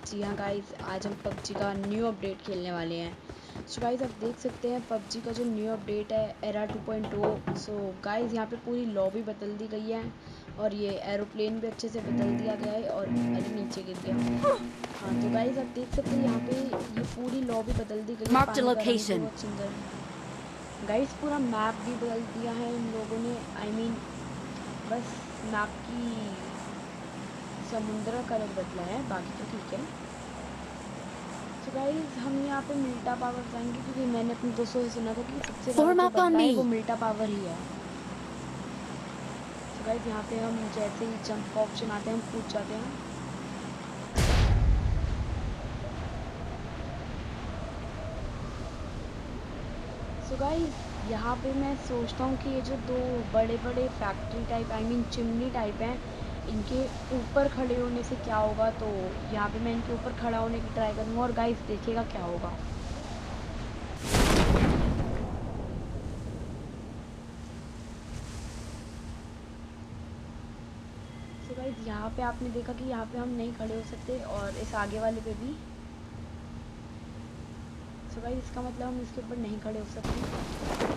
जी हाँ गाइस, आज हम पबजी का न्यू अपडेट खेलने वाले हैं। सो गाइस, आप देख सकते हैं पबजी का जो न्यू अपडेट है एरा 2.0। सो गाइस, यहाँ पे पूरी लॉबी बदल दी गई है और ये एरोप्लेन भी अच्छे से बदल दिया गया है। और अरे नीचे गिर गया। हाँ तो गाइस, आप देख सकते हैं यहाँ पे ये पूरी लॉबी बदल दी गई है। पानी का रंग भी बहुत सुंदर है गाइस। पूरा मैप भी बदल दिया है इन लोगों ने। बस मैप की समुद्र का कलर बदला है, बाकी तो ठीक है। तो गाइस, हम यहाँ पे मिल्टा पावर जाएंगे क्योंकि मैंने अपने दोस्तों से सुना था कि सबसे ज़्यादा जो बदला है वो मिल्टा पावर ही है। तो गाइस, यहाँ पे हम जैसे ही जंप का ऑप्शन आते हैं हम कूद जाते हैं। सो गाइस, यहाँ पे मैं सोचता हूँ कि ये जो दो बड़े बड़े फैक्ट्री टाइप चिमनी टाइप हैं, इनके ऊपर खड़े होने से क्या होगा। तो यहाँ पे मैं इनके ऊपर खड़ा होने की ट्राई करूँगा और गाइस देखिएगा क्या होगा। तो गाइस, यहाँ पे आपने देखा कि यहाँ पे हम नहीं खड़े हो सकते और इस आगे वाले पे भी। तो गाइस, इसका मतलब हम इसके ऊपर नहीं खड़े हो सकते।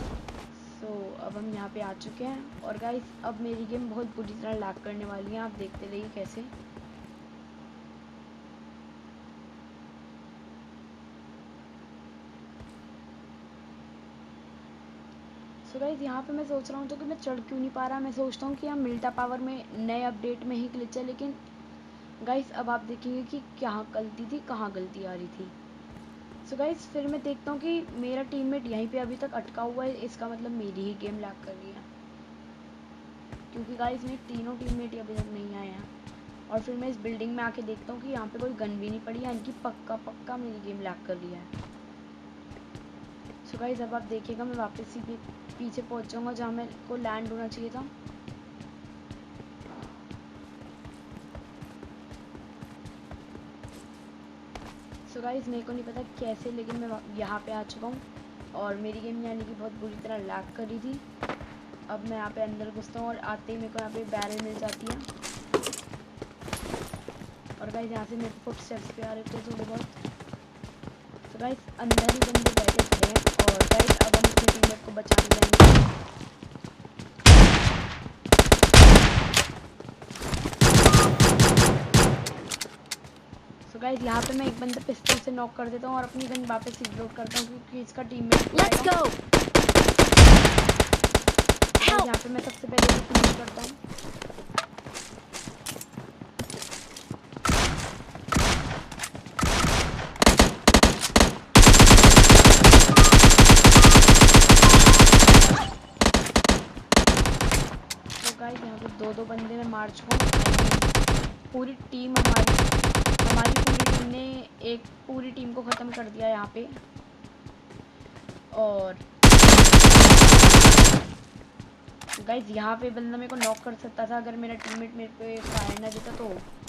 सो अब हम यहाँ पे आ चुके हैं और गाइस अब मेरी गेम बहुत बुरी तरह लैग करने वाली है। आप देखते रहिए कैसे। सो गाइस, यहाँ पे मैं सोच रहा हूँ तो कि मैं चढ़ क्यों नहीं पा रहा। मैं सोचता हूँ कि हम मिल्टा पावर में नए अपडेट में ही ग्लिच है, लेकिन गाइस अब आप देखेंगे कि क्या गलती थी, कहाँ गलती आ रही थी। सो गाइस, फिर मैं देखता हूँ कि मेरा टीममेट यहीं पे अभी तक अटका हुआ है। इसका मतलब मेरी ही गेम लैग कर रही है, क्योंकि गाइस मेरे तीनों टीममेट अभी तक नहीं आए हैं। और फिर मैं इस बिल्डिंग में आके देखता हूँ कि यहाँ पे कोई गन भी नहीं पड़ी है, यानी कि पक्का पक्का मेरी गेम लैग कर रही है। सो गाइस, अब आप देखिएगा मैं वापस ही पीछे पहुँच जाऊँगा जहाँ मेरे को लैंड होना चाहिए था। सो गाइस, मेरे को नहीं पता कैसे, लेकिन मैं यहाँ पे आ चुका हूँ और मेरी गेम यानी कि बहुत बुरी तरह लैग कर रही थी। अब मैं यहाँ पे अंदर घुसता हूँ और आते ही मेरे को यहाँ पे बैरल मिल जाती है। और गाइस, यहाँ से मेरे को फुटस्टेप्स पे आ रहे थे थोड़े बहुत। तो गाइस, अंदर ही बंदे बैठे खड़े हैं और गाइस अब हम अपने टीममेट को बचाने जाएंगे। सो गाइस, यहाँ पे मैं एक बंदा पिस्टल से नॉक कर देता हूँ और अपनी गन वापस रिलोड करता हूँ क्योंकि इसका टीममेट भी आएगा। गाइस, यहाँ पे मैं सबसे पहले भी फिनिश करता हूँ। तो गाइस, यहाँ पे दो बंदे मैं मार चुका हूँ। पूरी टीम हमारी पूरी टीम ने एक पूरी टीम को ख़त्म कर दिया यहाँ पे। और गाइस, यहाँ पे बंदा मेरे को नॉक कर सकता था अगर मेरा टीममेट मेरे पे फायर ना देता, तो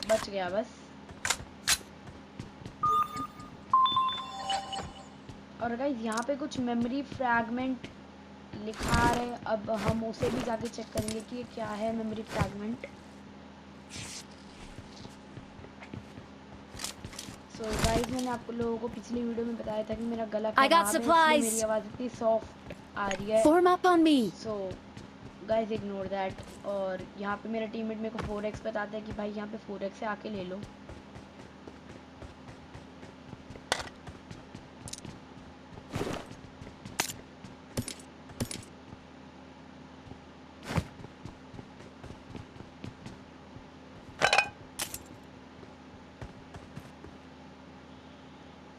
बच गया बस। और गाइस, यहाँ पे कुछ मेमोरी फ्रैगमेंट लिखा है। अब हम उसे भी जाके चेक करेंगे कि ये क्या है मेमोरी फ्रैगमेंट। सो गाइस, मैंने आप लोगों को पिछली वीडियो में बताया था कि मेरा गला खराब है, इसलिए मेरी आवाज़ इतनी सॉफ्ट आ रही है। So guys, ignore that. और यहाँ पे मेरा टीममेट मेरे को 4x बताता है कि भाई यहाँ पे 4x से आके ले लो।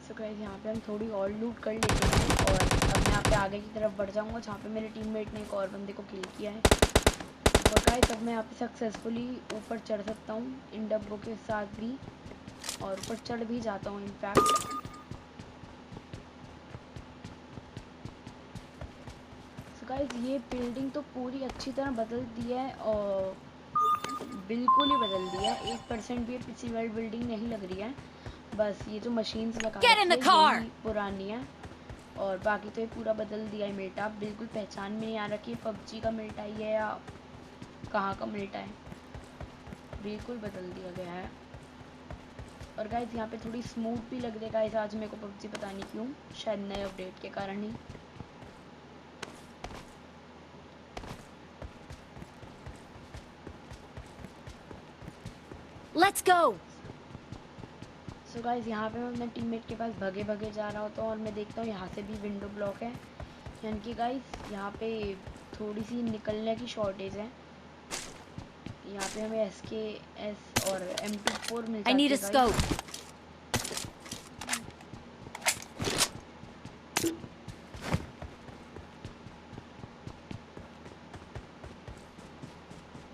सो गाइस, यहाँ पे हम थोड़ी और लूट कर लेते हैं और अब मैं यहाँ पे आगे की तरफ बढ़ जाऊँगा जहाँ पे मेरे टीममेट ने एक और बंदे को किल किया है। और गाइस, अब मैं यहाँ पे सक्सेसफुली ऊपर चढ़ सकता हूँ इन डब्बों के साथ भी, और ऊपर चढ़ भी जाता हूँ इनफैक्ट। सो गाइस, ये बिल्डिंग तो पूरी अच्छी तरह बदल दी है और बिल्कुल ही बदल दी है। 1% भी पिछली वाली बिल्डिंग नहीं लग रही है। बस ये जो मशीन्स लगा रखी है यही पुरानी है और बाकी तो ये पूरा बदल दिया है। मिल्टा बिल्कुल पहचान में नहीं आ रहा कि पबजी का मिल्टा ही है या कहाँ का मिल्टा है। बिल्कुल बदल दिया गया है। और गाइस यहाँ पे थोड़ी स्मूथ भी लग रही है गाइस आज मेरे को पबजी, पता नहीं क्यों, शायद नए अपडेट के कारण ही। Let's go. सो गाइस यहाँ पे मैं अपने टीममेट के पास भगे भगे जा रहा होता हूँ और मैं देखता हूँ यहाँ से भी विंडो ब्लॉक है, यानी कि गाइस यहाँ पे थोड़ी सी निकलने की शॉर्टेज है। यहाँ पे हमें SKS और M24 mill I need a जाती है scope.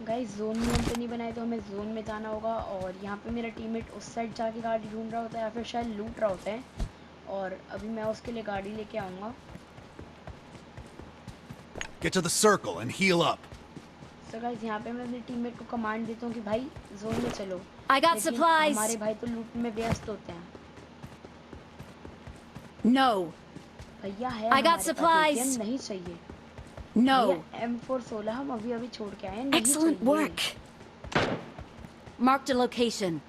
गाइस जोन में हम तो नहीं बनाए, तो हमें जोन में जाना होगा। और यहाँ पे मेरा टीममेट उस साइड जाके गाड़ी ढूंढ रहा होता है या फिर शायद लूट रहा होता है, और अभी मैं उसके लिए गाड़ी लेके आऊँगा। Get to the circle and heal up. तो गाइस यहाँ पे मैं अपने टीममेट को कमांड देता हूँ कि भाई जोन में चलो। I got लेकिन supplies. हमारे भाई तो लूट में व्यस्त होते हैं। No. भैया है I got हमारे पास supplies. ATM नहीं चाहिए। No. भैया M416 हम अभी अभी छोड़ के आए हैं, नहीं Excellent चाहिए। work. Marked a location.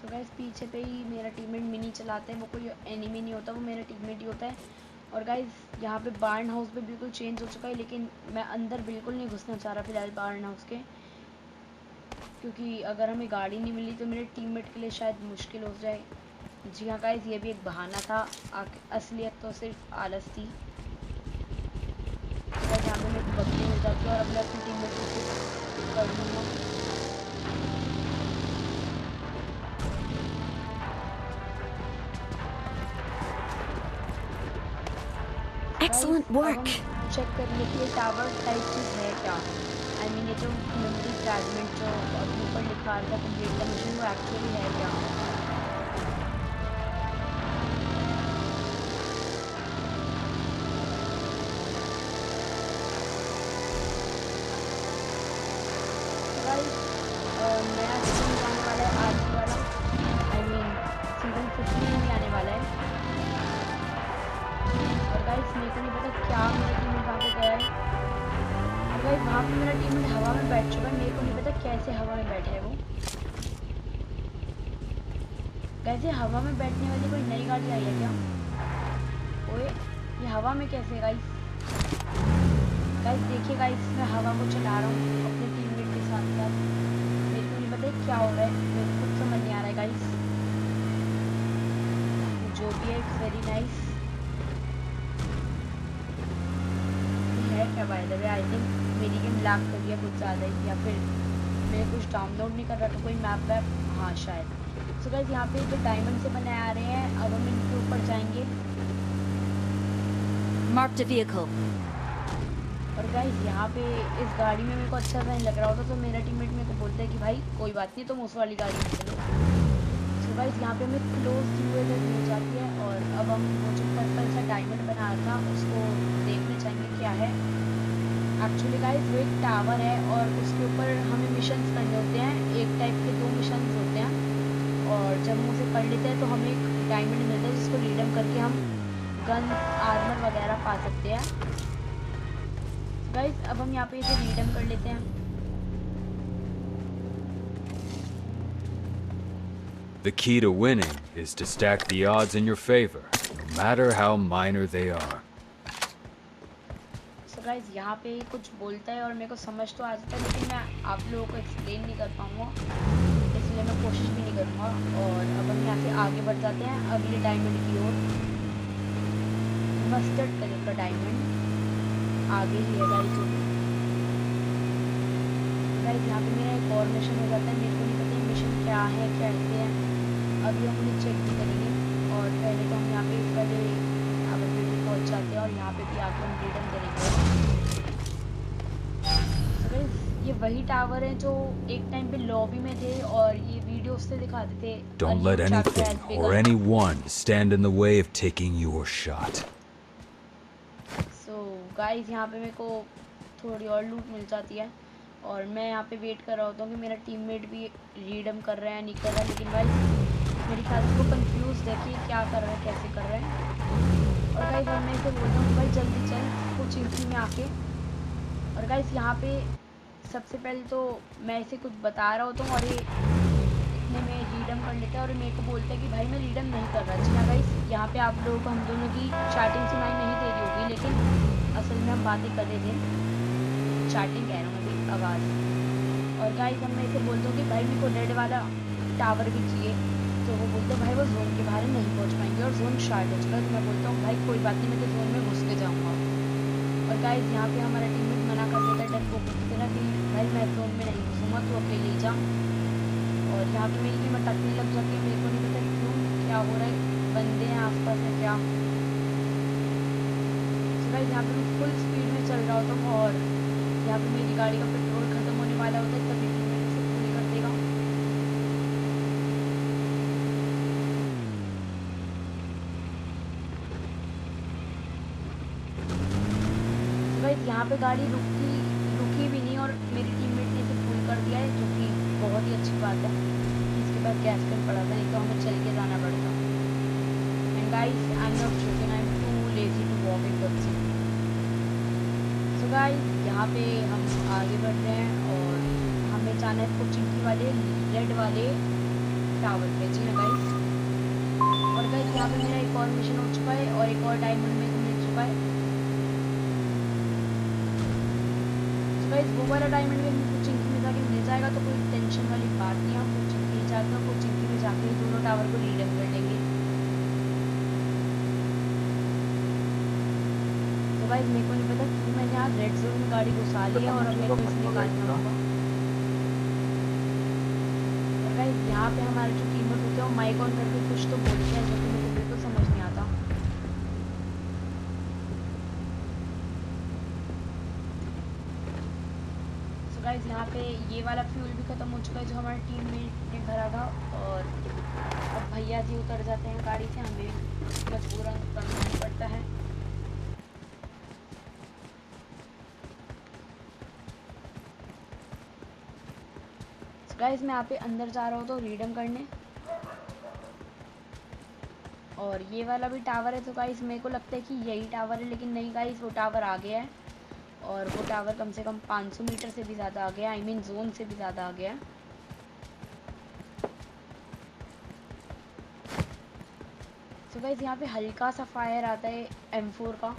So guys पीछे पे ही मेरा टीममेट मिनी चलाते हैं, वो कोई एनिमी नहीं होता, वो मेरा टीममेट ही होता है। और गाइस यहाँ पे बार्न हाउस पे बिल्कुल चेंज हो चुका है, लेकिन मैं अंदर बिल्कुल नहीं घुसना चाह रहा फिलहाल बार्न हाउस के, क्योंकि अगर हमें गाड़ी नहीं मिली तो मेरे टीममेट के लिए शायद मुश्किल हो जाए। जी हाँ गाइस, ये भी एक बहाना था, असलियत तो सिर्फ आलस थी। जहाँ पे मेरे को बग्गी मिल जाती है और अब मैं अपने टीममेट को कर लूँगा। Excellent work. चेक कर लेते टावर टाइप की है क्या। आई मीन ये जो मेमोरी फ्रैगमेंट जो अपने ऊपर लिखा था कंप्लीट द मिशन, वो एक्चुअली है क्या। नया सीजन आने वाला है आज वाला, आई मीन सीजन 15 भी आने वाला है। और गाइस मेरे को नहीं पता क्या मेरा टीममेट वहाँ पे गया है, और गाइस वहाँ पे मेरा टीममेट हवा में बैठ चुका है, मेरे को नहीं पता कैसे हवा में बैठा है वो। कैसे हवा में बैठने वाली कोई नई गाड़ी आई है क्या। ओए ये हवा में कैसे गाइस। गाइस देखिए गाइस, मैं हवा को चला रहा हूँ अपने टीममेट के साथ साथ, मेरे को नहीं पता क्या हो रहा है, मेरे को कुछ समझ नहीं आ रहा है गाइस। जो भी है इट्स वेरी नाइस है क्या। By the way I think मेरी गेम लैग कर दिया कुछ ज़्यादा ही, या फिर मैं कुछ डाउनलोड नहीं कर रहा था कोई मैप वैप, हाँ शायद। सो गाइस यहाँ पे जो डायमंड से बनाए आ रहे हैं, अब हम इनके ऊपर जाएंगे। Marked a vehicle. और गाइस यहाँ पे इस गाड़ी में मेरे को अच्छा नहीं लग रहा होता, तो मेरा टीममेट मेरे को बोलता है कि भाई कोई बात नहीं, तुम उस वाली गाड़ी में चलो। सो गाइस यहाँ पे हमें क्लोज हुए मिल जाती है, और अब हम वो जो पर्पल सा डायमंड बना था उसको देखने चाहेंगे क्या है। एक्चुअली गाइस वो एक टावर है और उसके ऊपर हमें मिशंस करने होते हैं, एक टाइप के 2 मिशंस होते हैं, और जब हम उसे कर लेते हैं तो हमें एक डायमंड मिलता है जिसको रिडीम करके हम गन आर्मर वगैरह पा सकते हैं। गाइस अब हम यहाँ पे इसे रिडीम कर लेते हैं। The key to winning is to stack the odds in your favor, no matter how minor they are. So guys यहाँ पे कुछ बोलता है और मेरे को समझ तो आ जाता है, लेकिन मैं आप लोगों को एक्सप्लेन नहीं कर पाऊँगा, इसलिए मैं कोशिश भी नहीं करूँगा। और अब हम यहाँ से आगे बढ़ जाते हैं अगले डायमंड की ओर। मस्टर्ड कलर का डायमंड आगे ही है गाइस। जो गाइस यहाँ पे मेरा एक और मिशन हो जाता है, मेरे को नहीं पता ये मिशन क्या है कैसे है, अभी हम उन्हें चेक भी करेंगे। और पहले तो हम यहाँ पे इस वाले अवेलेबल पहुँच जाते हैं और यहाँ पे भी आके हम रिटर्न करेंगे। तो गाइस ये वही टावर है जो एक टाइम पे लॉबी में थे और ये वीडियो से दिखाते थे। Don't let anything or anyone stand in the way of taking your shot. So guys यहाँ पे मेरे को थोड़ी और लूट मिल जाती है और मैं यहाँ पे वेट कर रहा होता हूँ कि मेरा टीममेट भी रिडीम कर रहा है नहीं कर रहा है, लेकिन भाई मेरे ख्याल से वो कंफ्यूज है कि क्या कर रहा है कैसे कर रहा है। और गाइस मैं इसे बोलता हूँ भाई जल्दी चल कुछ इंची में आके। और गाइस यहाँ पे सबसे पहले तो मैं इसे कुछ बता रहा होता हूँ और ये इतने में रीडम कर लेते हैं और मेरे को बोलते हैं कि भाई मैं रीडम नहीं कर रहा। जी हाँ गाइस, यहाँ पे आप लोगों को हम दोनों की चैटिंग सुनाई नहीं दे रही होगी, लेकिन असल में हम बातें कर रहे थे। चैटिंग कह रहा हूँ अभी, आवाज़। और गाइस अब मैं इसे बोलता हूँ कि भाई मेरे को रेड वाला टावर भी चाहिए, तो वो बोलते भाई वो जोन के बाहर नहीं पहुँच पाएंगे और जोन स्टार्ट हो चुका है। तो मैं बोलता हूँ भाई कोई बात नहीं, मैं तो जोन में घुस के जाऊँगा। और गाइस यहाँ पे हमारा टीममेट मना कर देता है डरपोक की तरह कि भाई मैं जोन में नहीं घुसूँगा, तो अकेले ही जा। और यहाँ पे मेरी टीम अटकने लग जाती है, मेरे को नहीं पता क्यों, क्या हो रहा है, बंदे हैं आसपास में क्या। तो गाइस यहाँ पे मैं फुल स्पीड में चल रहा होता हूँ और यहाँ पे मेरी गाड़ी का पेट्रोल खत्म होने वाला होता है, तभी टीममेट उसे पूरी कर देगा। गाइस यहाँ पे गाड़ी रुकी भी नहीं और मेरी टीममेट ने इसे फुल कर दिया है, जो कि बहुत ही अच्छी बात है। इसके बाद गैस पेन पड़ा था, नहीं तो हमें चल के जाना पड़ता। And guys I am not joking, I am too lazy to walk in PUBG. So guys यहाँ पे हम आगे बढ़ रहे हैं और हमें जाना है कोचिंकी वाले रेड वाले टावर पे। जी हाँ गाइस, और गाइस यहाँ पे मेरा एक और मिशन हो चुका है और एक और डायमंड मेरे को मिल चुका है। गाइस वो वाला डायमंड में कोचिंकी में जाके मिल जाएगा, तो कोई टेंशन वाली बात नहीं है। हम कोचिंकी जाकर कोचिंकी में जाके ही दोनों टावर को रीडम कर लेंगे। तो गाइस मेरे को नहीं पता क्यों मैंने यहाँ रेड जोन में गाड़ी घुसा ली है और अब मेरे को इसे निकालना होगा। और गाइस यहाँ पे हमारे जो टीममेट होते हैं वो माइक ऑन करके कुछ तो बोलते हैं, जो कि मेरे को बिल्कुल समझ नहीं आता। गाइस यहाँ पे ये वाला फ्यूल भी ख़त्म हो चुका है जो हमारे टीममेट ने भरा था, और अब भैया जी उतर जाते हैं गाड़ी से, हमें मजबूरन करना ही पड़ता है। गाइस मैं यहाँ पे अंदर जा रहा हूँ तो रीडम करने, और ये वाला भी टावर है। तो गाइस मेरे को लगता है कि यही टावर है, लेकिन नहीं गाइस, वो टावर आ गया है और वो टावर कम से कम 500 मीटर से भी ज़्यादा आ गया, आई मीन जोन से भी ज़्यादा आ गया। तो गाइस यहाँ पे हल्का सा फायर आता है M4 का,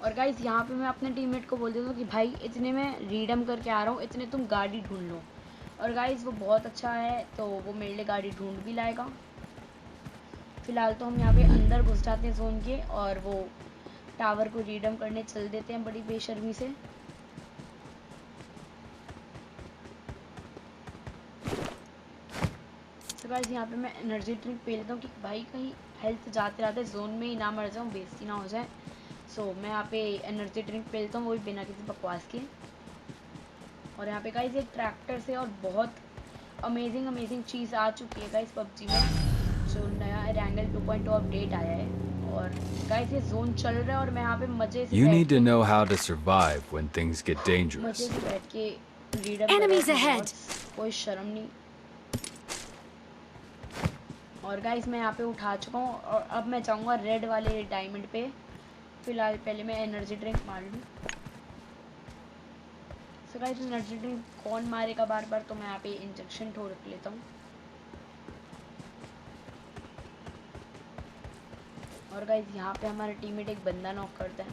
और गाइस यहाँ पे मैं अपने टीममेट को बोल देता हूँ कि भाई इतने में रीडम करके आ रहा हूँ, इतने तुम गाड़ी ढूंढ लो। और गाइस वो बहुत अच्छा है, तो वो मेरे लिए गाड़ी ढूंढ भी लाएगा। फिलहाल तो हम यहाँ पे अंदर घुस जाते हैं जोन के और वो टावर को रीडम करने चल देते हैं बड़ी बेशर्मी से। तो गाइस यहाँ पे मैं एनर्जी ड्रिंक पी लेता हूँ कि भाई कहीं हेल्थ जाते रहते जोन में ही ना मर जाऊँ, बेइज्जती ना हो जाए। सो मैं यहाँ पे एनर्जी ड्रिंक पी लेता हूँ, वो भी बिना किसी बकवास के। और यहाँ पे गाइस एक ट्रैक्टर से और बहुत अमेजिंग चीज़ आ चुकी है गाइस पबजी में, जो नया रैंगल 2.2 अपडेट आया है। और गाइस ये जोन चल रहा है और मैं यहाँ पे मजे से You need to know how to survive when things get dangerous. मजे से बैठ के रीडम Enemies ahead. कोई शर्म नहीं। और गाइस मैं यहाँ पे उठा चुका हूँ और अब मैं जाऊँगा रेड वाले डायमंड पे। फिलहाल पहले मैं एनर्जी ड्रिंक मार लूँ। सो गाइस एनर्जी ड्रिंक कौन मारेगा बार बार, तो मैं यहाँ पे इंजेक्शन ठोक लेता हूँ। और गाइस यहाँ पे हमारा टीममेट एक बंदा नॉक करता है।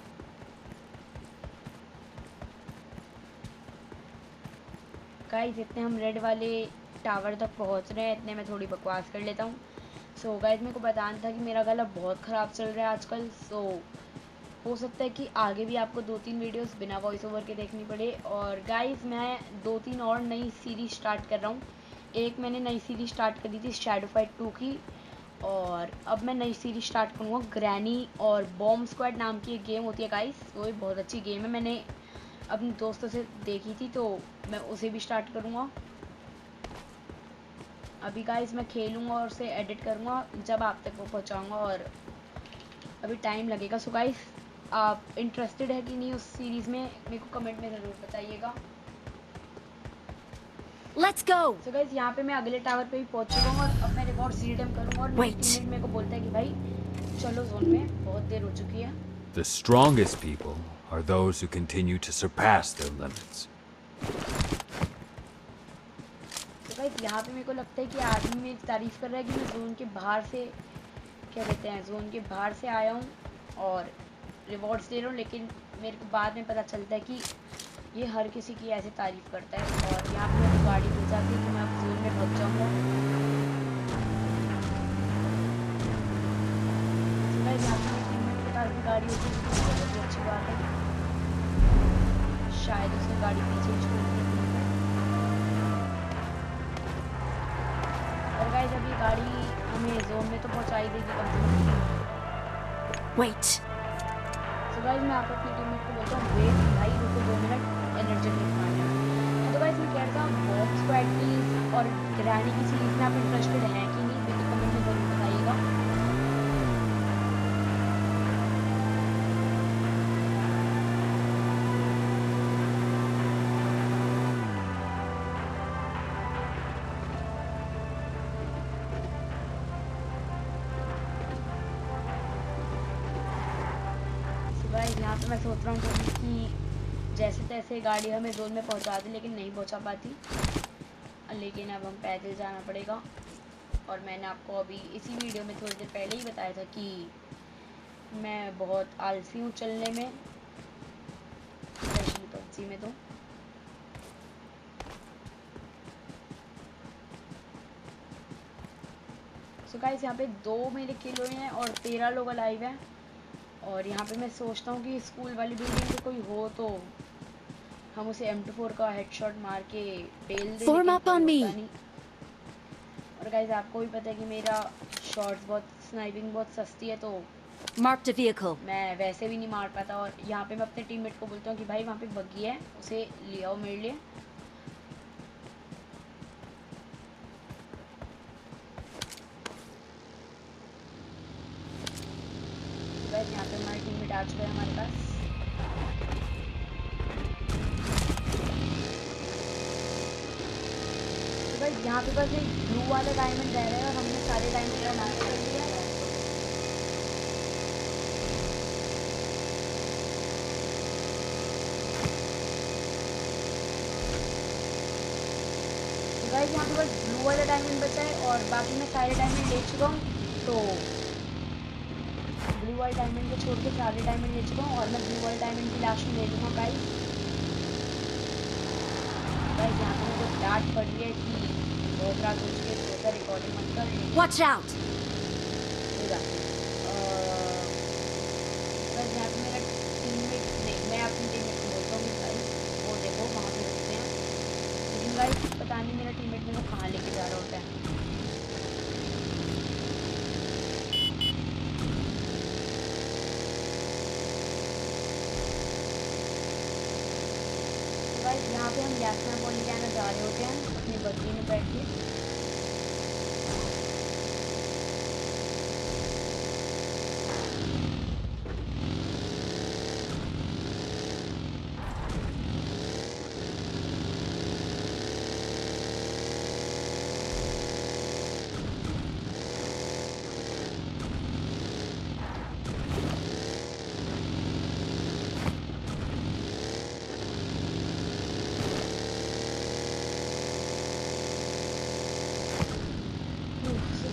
गाइस इतने हम रेड वाले टावर तक पहुँच रहे हैं, इतने मैं थोड़ी बकवास कर लेता हूँ। सो गाइस मेरे को बताना था कि मेरा गला बहुत ख़राब चल रहा है आजकल। सो हो सकता है कि आगे भी आपको 2-3 वीडियोस बिना वॉइस ओवर के देखनी पड़े। और गाइस मैं 2-3 और नई सीरीज स्टार्ट कर रहा हूँ। एक मैंने नई सीरीज स्टार्ट करी थी शैडो फाइट 2 की, और अब मैं नई सीरीज स्टार्ट करूँगा ग्रैनी और बॉम्ब स्क्वाड नाम की एक गेम होती है गाइस, वो भी बहुत अच्छी गेम है। मैंने अपने दोस्तों से देखी थी, तो मैं उसे भी स्टार्ट करूँगा। अभी गाइस मैं खेलूँगा और उसे एडिट करूँगा, जब आप तक वो पहुँचाऊँगा, और अभी टाइम लगेगा। सो गाइस आप इंटरेस्टेड है कि नहीं उस सीरीज़ में, मेरे को कमेंट में ज़रूर बताइएगा। Let's go. सो गाइस यहाँ पे मैं अगले टावर पे भी पहुँच चुका हूँ और अब मैं रिकॉर्ड रीडम करूँगा, और मेरी Wait. टीममेट मेरे को बोलता है कि भाई चलो जोन में, बहुत देर हो चुकी है। The strongest people are those who continue to surpass their limits. तो गाइस यहाँ पे मेरे को लगता है कि आदमी मेरी तारीफ कर रहा है कि मैं जोन के बाहर से, क्या कहते हैं, जोन के बाहर से आया हूँ और रिवॉर्ड्स ले रहा हूँ, लेकिन मेरे को बाद में पता चलता है कि ये हर किसी की ऐसे तारीफ करता है। और यहाँ पे मेरी गाड़ी मिल जाती है तो मैं अब जोन में पहुँच जाऊँगा। यहाँ पे मेरी टीममेट के पास भी गाड़ी होती है, बहुत ही अच्छी बात है। शायद उसने गाड़ी पीछे छोड़ दी थी। और गाइस अभी गाड़ी हमें जोन में तो पहुँचा ही देगी कम से कम। Wait. तो गाइस मैं आपको अपनी टीममेट को बोलता हूँ वेट भाई, रुको 2 मिनट, एनर्जी ड्रिंक मारने में। तो गाइस मैं कह रहा था बॉब स्क्वाड की और ग्रैनी की सीरीज में आप इंटरेस्टेड हैं कि नहीं, मेरे कमेंट में ज़रूर बताइएगा। यहाँ पे मैं सोच रहा हूँ कि जैसे तैसे गाड़ी हमें जोन में पहुँचा दी, लेकिन नहीं पहुँचा पाती, लेकिन अब हम पैदल जाना पड़ेगा। और मैंने आपको अभी इसी वीडियो में थोड़ी देर पहले ही बताया था कि मैं बहुत आलसी हूँ चलने में, स्पेशली पबजी में। तो गाइस यहाँ पे 2 मेरे किल हुए हैं और 13 लोग अलाइव हैं। और यहाँ पे मैं सोचता हूँ कि स्कूल वाली बिल्डिंग पे कोई हो तो हम उसे M24 का हेडशॉट मार के बेल दे, Form लेकिन up कोई on me. होता नहीं। और गाइस आपको भी पता है कि मेरा शॉट्स बहुत, स्नाइपिंग बहुत सस्ती है, तो Marked a vehicle. मैं वैसे भी नहीं मार पाता। और यहाँ पे मैं अपने टीममेट को बोलता हूँ कि भाई वहाँ पे बग्गी है, उसे ले आओ मेरे लिए। यहाँ पे हमारी टीममेट आ चुका है हमारे पास। तो गाइस यहाँ पे बस एक ब्लू वाला डायमंड रह रहा है और हमने सारे डायमंड अनाउंस कर लिया। तो गाइस यहाँ पे बस ब्लू वाला डायमंड बचा है और बाकी मैं सारे डायमंड ले चुका हूँ। तो ब्लू वाले डायमंड को छोड़ के सारे डायमंड ले चुका हूँ और मैं ब्लू वाले डायमंड की लास्ट में ले लूँगा। गाइस यहाँ पे मुझे डांट पड़ रही है कि बहुत रात हो चुकी है, थोड़ा रिकॉर्डिंग मत कर। Watch out! यहाँ पे मेरा टीममेट, नहीं मैं अपनी टीममेट को बोलता हूँ भाई वो देखो वहाँ पे रुकते हैं, लेकिन गाइस पता नहीं मेरा टीममेट मेरे को कहाँ लेके जा रहा होता है। यहाँ पे हम गैसना पॉलीगैना जा रहे होते हैं अपनी बग्गी में बैठ के।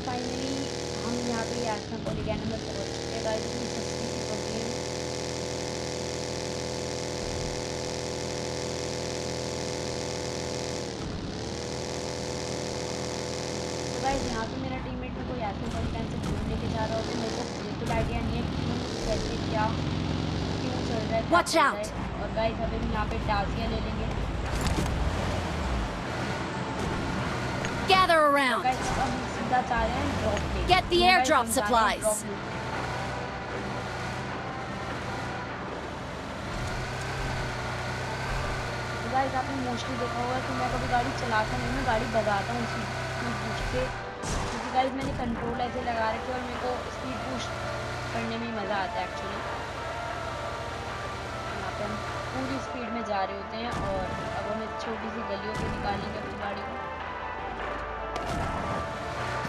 फाइनली हम यहाँ पे गैसना पॉलीगैना में पहुँच चुके हैं। गाइस इतनी सस्ती सी बग्गी है। तो गाइस यहाँ पे मेरा टीममेट में कोई गैसना पॉलीगैना से दूर लेके जा रहा होता है, मेरे को बिल्कुल आइडिया नहीं है क्यों, कैसे, क्या, क्यों चल रहा है, Watch out! और गाइस अभी हम यहाँ पे टाजिया ले लेंगे। Gather around. गाइस अब हम सीधा जा रहे हैं ड्रॉप पे। Get the गाइस, airdrop हम जा रहे हैं supplies. ड्रॉप पे। तो गाइस आपने मोस्टली देखा होगा कि मैं कभी गाड़ी चलाता नहीं, मैं गाड़ी भगाता हूँ स्पीड बूस्ट पे, क्योंकि गाइस मैंने कंट्रोल ऐसे लगा रखे और मेरे को स्पीड बूस्ट करने में मज़ा आता है एक्चुअली। यहाँ पे हम पूरी स्पीड में जा रहे होते हैं और अब हमें छोटी सी गलियों से निकालेंगे अपनी गाड़ी को।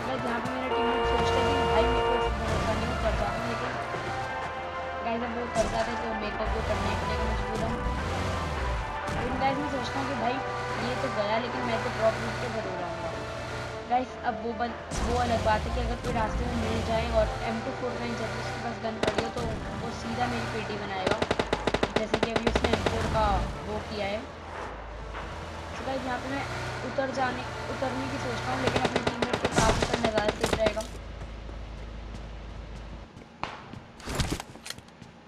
गाइस यहाँ पे मेरा टीममेट सोचता है कि भाई मेरे को भरोसा नहीं कर जाता, लेकिन गाइस अब वो कर जाते तो मेरे को वो करना ही पड़ेगा। गाइस अब वो अलग बात है कि अगर कोई रास्ते में मिल जाए और M24 का जब उसके पास गन पड़ी हो तो वो सीधा मेरी पेटी बनाएगा, जैसे कि अभी उसने M4 का वो किया है। तो गाइस यहाँ पे मैं उतरने की सोच रहा हूँ, लेकिन अपने टीममेट के पास उतरना ज़्यादा सही रहेगा।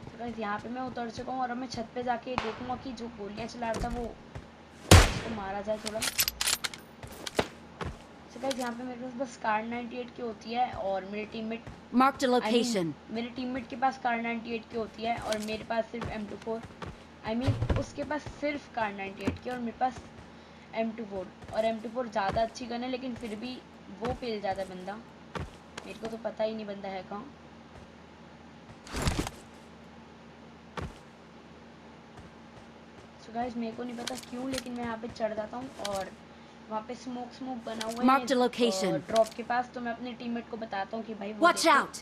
तो गाइस यहाँ पे मैं उतर चुका हूँ और अब मैं छत पे जाके देखूंगा कि जो गोलियाँ चला रहा था वो उसको मारा जाए थोड़ा। तो गाइस यहाँ पे मेरे पास बस कार 98 की होती है और मेरे टीममेट Marked a location. मेरे टीममेट के पास कार 98 की होती है और मेरे पास सिर्फ M24 उसके पास सिर्फ कार 98 की और मेरे पास M24 और M24 ज़्यादा अच्छी गन है, लेकिन फिर भी वो पेल जाता है बंदा। मेरे को तो पता ही नहीं बंदा है कहाँ। सो गाइस मेरे को नहीं पता क्यों, लेकिन मैं यहाँ पे चढ़ जाता हूँ और वहाँ पे स्मोक बना हुआ Marked a location. है ड्रॉप के पास। तो मैं अपने टीममेट को बताता हूँ कि भाई वो Watch देखो। out!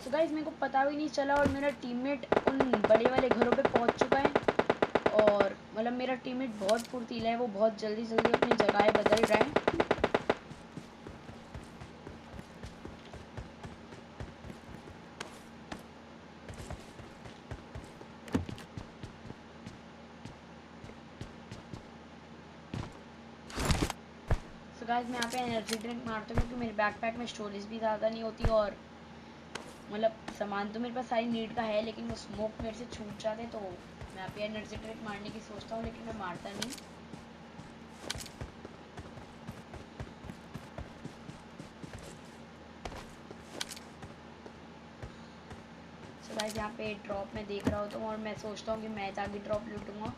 सो गाइस मेरे को पता भी नहीं चला और मेरा टीममेट उन बड़े वाले घरों पे पहुँच चुका है और मतलब मेरा टीममेट बहुत फुर्तीला है, वो बहुत जल्दी अपनी जगह बदल रहा है। तो गाइस मैं यहाँ पे एनर्जी ड्रिंक मारता हूँ क्योंकि मेरे बैकपैक में स्टोरेज भी ज़्यादा नहीं होती और मतलब सामान तो मेरे पास सारी नीड का है, लेकिन वो स्मोक मेरे से छूट जाते तो मैं यहाँ पे एनर्जी ड्रिंक मारने की सोचता हूँ, लेकिन मैं मारता नहीं। तो गाइस यहाँ पे ड्रॉप में देख रहा होता हूँ और मैं सोचता हूँ कि मैं जाके ड्रॉप लूटूंगा।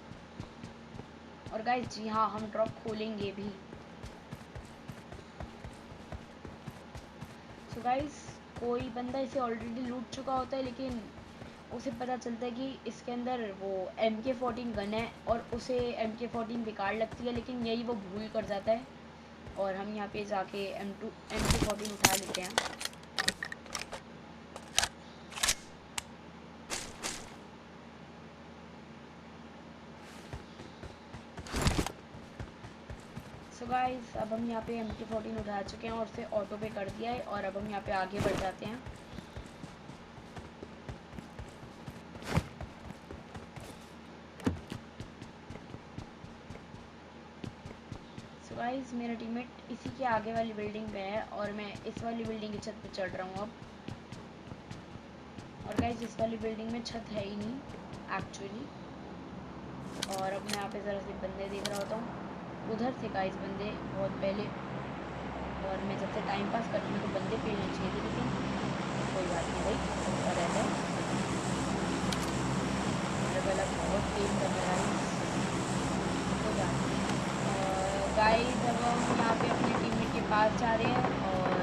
और गाइस जी हाँ, हम ड्रॉप खोलेंगे भी। तो गाइस कोई बंदा इसे ऑलरेडी लूट चुका होता है, लेकिन उसे पता चलता है कि इसके अंदर वो MK14 गन है और उसे MK14 बेकार लगती है, लेकिन यही वो भूल कर जाता है और हम यहाँ पे जाके MK14 उठा लेते हैं। सो गाइस अब हम यहाँ पे MK14 उठा चुके हैं और उसे ऑटो पे कर दिया है और अब हम यहाँ पे आगे बढ़ जाते हैं। सो गाइस मेरा टीममेट इसी के आगे वाली बिल्डिंग पे है और मैं इस वाली बिल्डिंग की छत पे चढ़ रहा हूँ अब। और गाइस इस वाली बिल्डिंग में छत है ही नहीं एक्चुअली। और अब मैं यहाँ पे ज़रा से बंदे देख रहा होता हूँ, उधर से गाइस बंदे बहुत पहले, और मैं जब से टाइम पास कर रही हूँ तो बंदे पेलने चाहिए थे, लेकिन कोई बात नहीं भाई, होता रहता है। मेरा गला बहुत पेन कर रहा है, कोई बात नहीं। गाइस अब हम यहाँ पे अपने टीममेट के पास जा रहे हैं और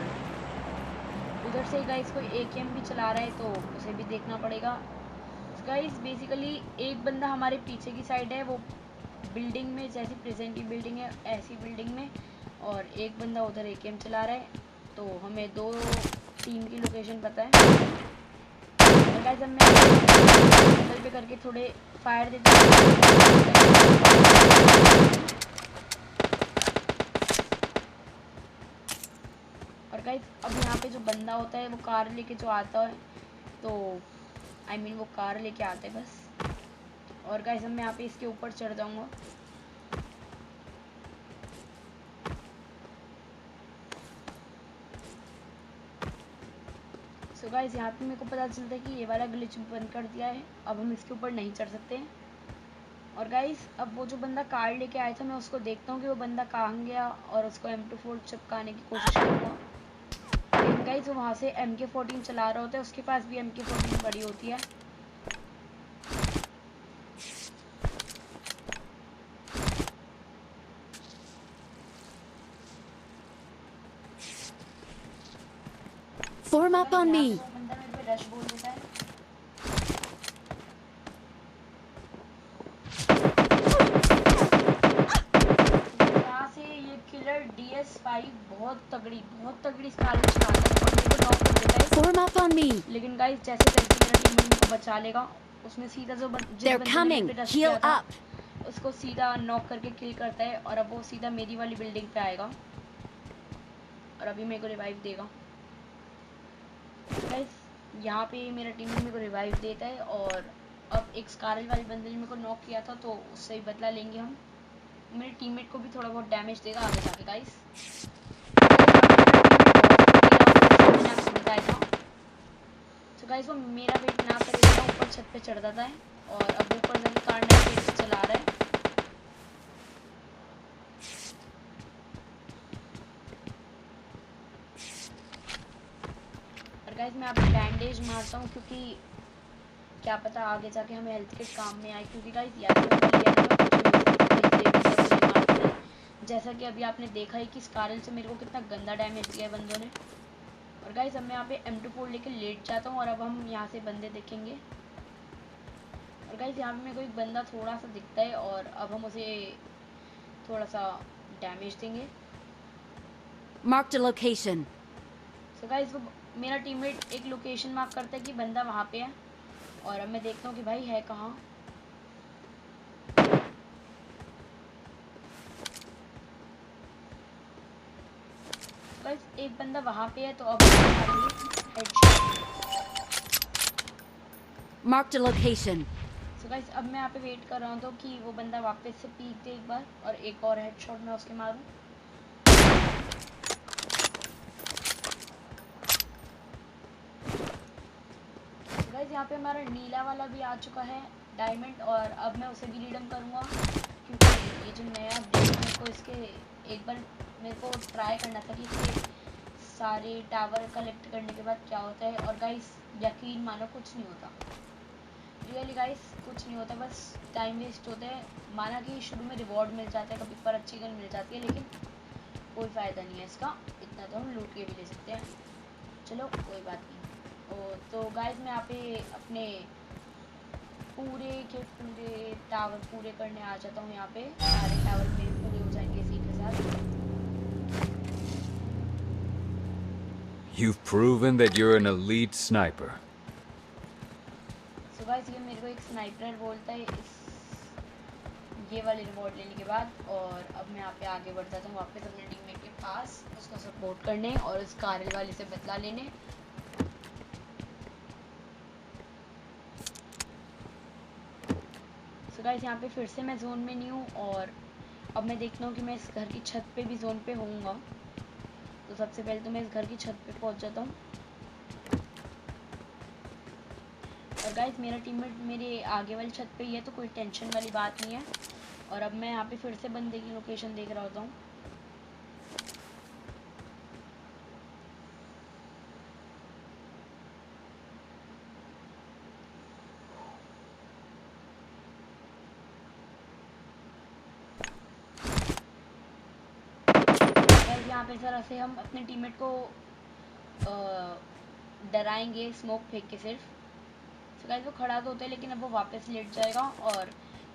उधर से गाइस कोई AKM भी चला रहा है तो उसे भी देखना पड़ेगा। गाइस बेसिकली एक बंदा हमारे पीछे की साइड है, वो बिल्डिंग में, जैसी प्रेजेंट की बिल्डिंग है ऐसी बिल्डिंग में, और एक बंदा उधर AKM चला रहा है। तो हमें दो टीम की लोकेशन पता है। और गाइस अब मैं बगल पे करके थोड़े फायर देता हूँ। और गाइस अब यहाँ पे जो बंदा होता है वो कार लेके जो आता है, तो वो कार लेके आते हैं बस। और गाइस अब मैं यहाँ पे इसके ऊपर चढ़ जाऊंगा। सो गाइस यहाँ पे मेरे को पता चलता है कि ये वाला ग्लिच बंद कर दिया है, अब हम इसके ऊपर नहीं चढ़ सकते हैं। और गाइस अब वो जो बंदा कार लेके आया था मैं उसको देखता हूँ कि वो बंदा कहाँ गया और उसको M24 चिपकाने की कोशिश करूँगा। लेकिन गाइस वो वहाँ से MK14 चला रहा होता है, उसके पास भी MK14 बड़ी होती है। Form up on me. बंदा मेरे पे रश बोल देता है। यहाँ से ये किलर DS5 बहुत तगड़ी स्काल चलाता है और मेरे को नॉक कर देता है। Form up on me. लेकिन गाइस जैसे जैसे मेरा टीममेट को बचा लेगा, उसने सीधा जिस They're बंदे ने coming. मेरे पे रश Heal किया था up. उसको सीधा नॉक करके किल करता है और अब वो सीधा मेरी वाली बिल्डिंग पे आएगा और अभी मेरे को रिवाइव देगा। गाइस यहाँ पे मेरा टीममेट मेरे को रिवाइव देता है और अब एक स्कारल वाले बंदे ने मेरे को नॉक किया था तो उससे ही बदला लेंगे हम। मेरे टीममेट को भी थोड़ा बहुत डैमेज देगा आगे जाके गाइस। तो गाइस वो मेरा वेट ना करेगा, ऊपर छत पे चढ़ जाता है और अब ऊपर जाके कार्नर वेट चला रहा है। और गाइस मैं आप बैंडेज मारता हूँ क्योंकि क्या पता आगे जाके हमें हेल्थ किट काम में आए, क्योंकि गाइस जैसा कि अभी आपने देखा ही कि स्कारल से मेरे को कितना गंदा डैमेज दिया है बंदों ने। और गाइस अब मैं यहाँ पे M24 लेके लेट जाता हूँ और अब हम यहाँ से बंदे देखेंगे। और गाइस यहाँ पे मेरे को एक बंदा थोड़ा सा दिखता है और अब हम उसे थोड़ा सा डैमेज देंगे। Marked a location. So guys वो मेरा टीममेट एक लोकेशन मार्क करता है कि बंदा वहाँ पे है और अब मैं देखता हूँ कि भाई है कहाँ। गाइस एक बंदा वहाँ पे है तो अब headshot. Marked a location. So guys अब मैं यहाँ पे वेट कर रहा हूँ तो कि वो बंदा वापस से पीक दे एक बार और एक और हेडशॉट मैं उसके मारूं। सो गाइस यहाँ पे हमारा नीला वाला भी आ चुका है डायमंड और अब मैं उसे भी रिडीम करूँगा क्योंकि ये जो नया अपडेट मेरे को इसके एक बार मेरे को ट्राई करना था कि इसके सारे टावर कलेक्ट करने के बाद क्या होता है। और गाइस यकीन मानो कुछ नहीं होता, रियली गाइस कुछ नहीं होता, बस टाइम वेस्ट होता है। माना कि शुरू में रिवॉर्ड मिल जाता है, कभी पर अच्छी गन मिल जाती है, लेकिन कोई फ़ायदा नहीं है इसका। इतना तो हम लूट के भी ले सकते हैं, चलो कोई बात नहीं। और तो गाइस मैं यहाँ पे अपने पूरे के पूरे टावर पूरे करने आ जाता हूँ। यहाँ पे सारे टावर मेरे पूरे हो जाएंगे इसी के साथ। You've proven that you're an elite sniper. So guys ये मेरे को एक स्नाइपर बोलता है इस ये वाले रिवॉर्ड लेने के बाद। और अब मैं यहाँ पे आगे बढ़ जाता हूँ वापस अपने टीममेट के पास उसको सपोर्ट करने और उस कारल वाले से बदला लेने। सो गाइस यहाँ पे फिर से मैं जोन में नहीं हूँ और अब मैं देखता हूँ कि मैं इस घर की छत पे भी जोन पे होऊंगा। तो सबसे पहले तो मैं इस घर की छत पे पहुँच जाता हूँ। और गाइस मेरा टीममेट मेरे आगे वाली छत पे ही है तो कोई टेंशन वाली बात नहीं है। और अब मैं यहाँ पे फिर से बंदे की लोकेशन देख रहा होता हूँ। यहाँ पे ज़रा से हम अपने टीममेट को डराएंगे स्मोक फेंक के सिर्फ। तो गाइस वो खड़ा तो होता है लेकिन अब वो वापस लेट जाएगा और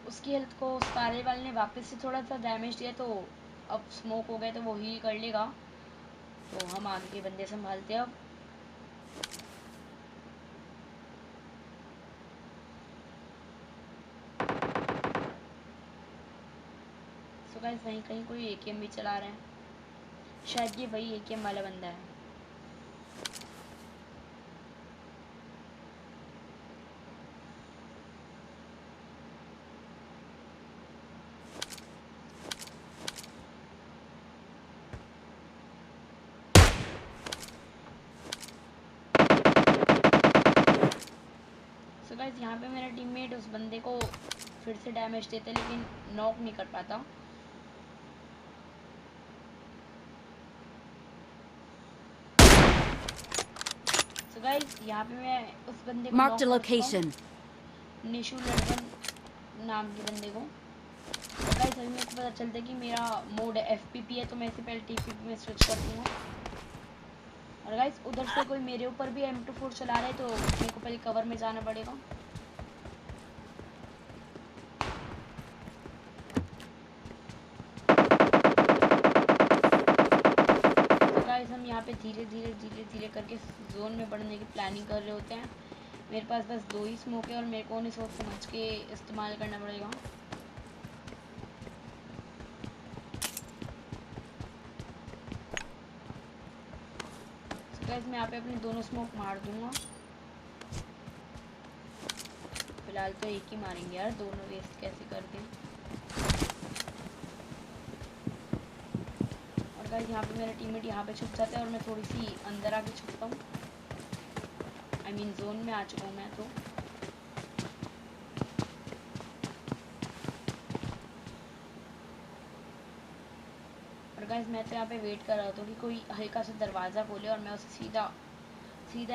उसकी हेल्थ को उस कारल वाले ने वापस से थोड़ा सा डैमेज दिया तो अब स्मोक हो गया तो वो हील कर लेगा। तो हम आगे के बंदे संभालते हैं अब। तो गाइस वहीं कहीं कोई एकेएम भी चला रहा है, शायद ये वही एकेएम वाला बंदा है। सो गाइस यहाँ पे मेरा टीममेट उस बंदे को फिर से डैमेज देता है लेकिन नॉक नहीं कर पाता। सो गाइस यहाँ पे मैं उस बंदे को Marked a नॉक करता location. हूँ, निशु लड़वन नाम के बंदे को। तो गाइस अभी मेरे को पता चलता है कि मेरा मोड FPP है तो मैं इसे पहले TPP में स्विच करती हूँ। और गाइस उधर से कोई मेरे ऊपर भी M24 चला रहा है तो मेरे को पहले कवर में जाना पड़ेगा। तो गाइस हम यहाँ पे धीरे धीरे करके जोन में बढ़ने की प्लानिंग कर रहे होते हैं। मेरे पास बस 2 ही स्मोक है और मेरे को उन्हें सोच समझ के इस्तेमाल करना पड़ेगा। गाइस मैं यहाँ पे अपने दोनों स्मोक मार दूंगा। फिलहाल तो एक ही मारेंगे यार, दोनों वेस्ट कैसे कर दें। और गाइस यहाँ पे मेरा टीममेट यहाँ पे छुप जाता है और मैं थोड़ी सी अंदर आके छुपता हूँ। आई मीन जोन में आ चुका हूँ मैं तो। और गाइस मैं तो यहाँ पे वेट कर रहा था कि कोई हल्का सा दरवाज़ा खोले और मैं उसे सीधा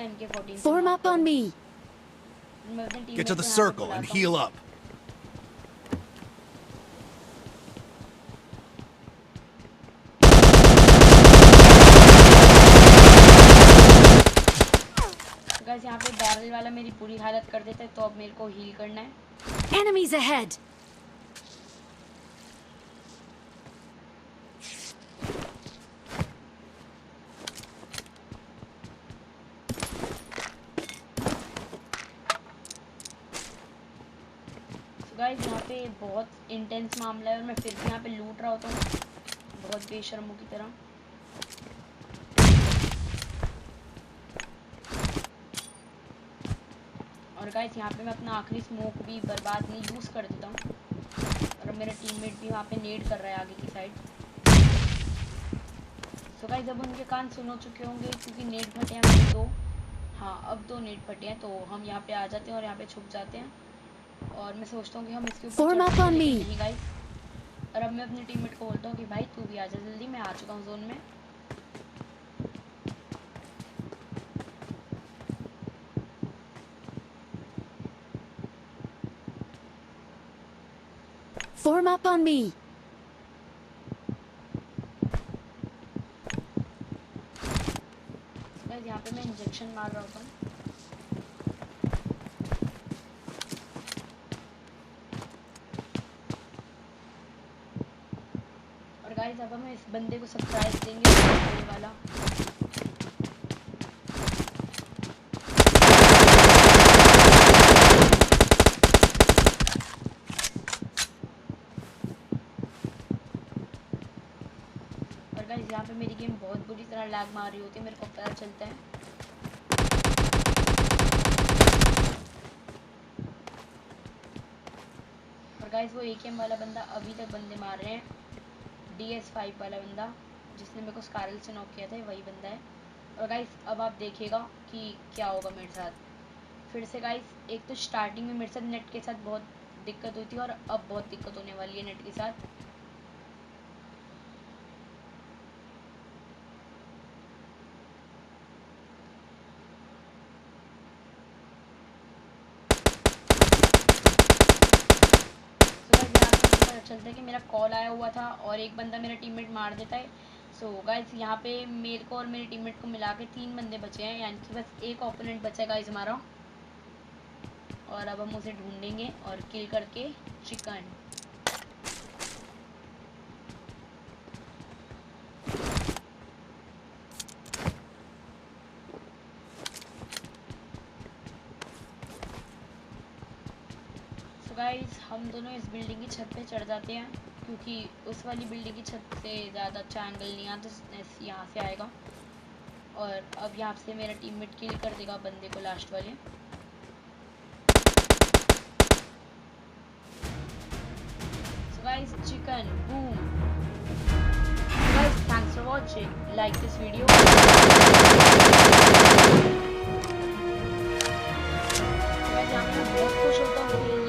MK14 से Form मार up on दूँ। me. मैं अपने Get टीममेट to को the यहाँ पे circle and बुलाता हूँ। heal up. गाइस यहाँ पे बैरल वाला मेरी पूरी हालत कर देता है, तो अब मेरे को हील करना है। Enemies ahead. तो गाइस यहाँ पे बहुत इंटेंस मामला है और मैं फिर भी यहाँ पे लूट रहा होता हूँ बहुत बेशर्मों की तरह। और गाइस यहाँ पे मैं अपना आखिरी स्मोक भी बर्बाद नहीं यूज़ कर देता हूँ। और अब मेरा टीममेट भी वहाँ पे नेड कर रहा है आगे की साइड। तो गाइस अब उनके कान सुन हो चुके होंगे क्योंकि नेट फटे हैं मेरे दो। हाँ अब 2 नेट फटे हैं, तो हम यहाँ पे आ जाते हैं और यहाँ पे छुप जाते हैं। और मैं सोचता हूँ कि हम इसके ऊपर Form चढ़ up सकते हैं, on लेकिन me. नहीं गाइस। और अब मैं अपने टीममेट को बोलता हूँ कि भाई तू भी आ जा जल्दी, मैं आ चुका हूँ जोन में। Form up on me. Guys यहाँ पे मैं इंजेक्शन मार रहा होता हूँ। और गाइस अब हम इस बंदे को सरप्राइज देंगे ये वाला। और गाइस यहाँ पे मेरी गेम बहुत बुरी तरह लैग मार रही होती है, मेरे को पता चलता है। और गाइस वो AKM वाला बंदा अभी तक बंदे मार रहे हैं, DS5 वाला बंदा जिसने मेरे को स्कारल से नॉक किया था, वही बंदा है। और गाइस अब आप देखिएगा कि क्या होगा मेरे साथ। फिर से गाइस एक तो स्टार्टिंग में मेरे साथ नेट के साथ बहुत दिक्कत हुई थी और अब बहुत दिक्कत होने वाली है नेट के साथ। चलता है कि मेरा कॉल आया हुआ था और एक बंदा मेरा टीममेट मार देता है। सो गाइस यहाँ पे मेरे को और मेरे टीममेट को मिला के 3 बंदे बचे हैं, यानी कि बस एक ओपोनेंट बचा है गाइस हमारा। और अब हम उसे ढूंढेंगे और किल करके चिकन। गाइस हम दोनों इस बिल्डिंग की छत पे चढ़ जाते हैं क्योंकि उस वाली बिल्डिंग की छत से ज़्यादा अच्छा एंगल नहीं आता, यहाँ से आएगा। और अब यहाँ से मेरा टीममेट किल कर देगा बंदे को, लास्ट वाले। So guys, chicken, boom. Guys, thanks for watching. Like this video. मैं बहुत खुश होता हूँ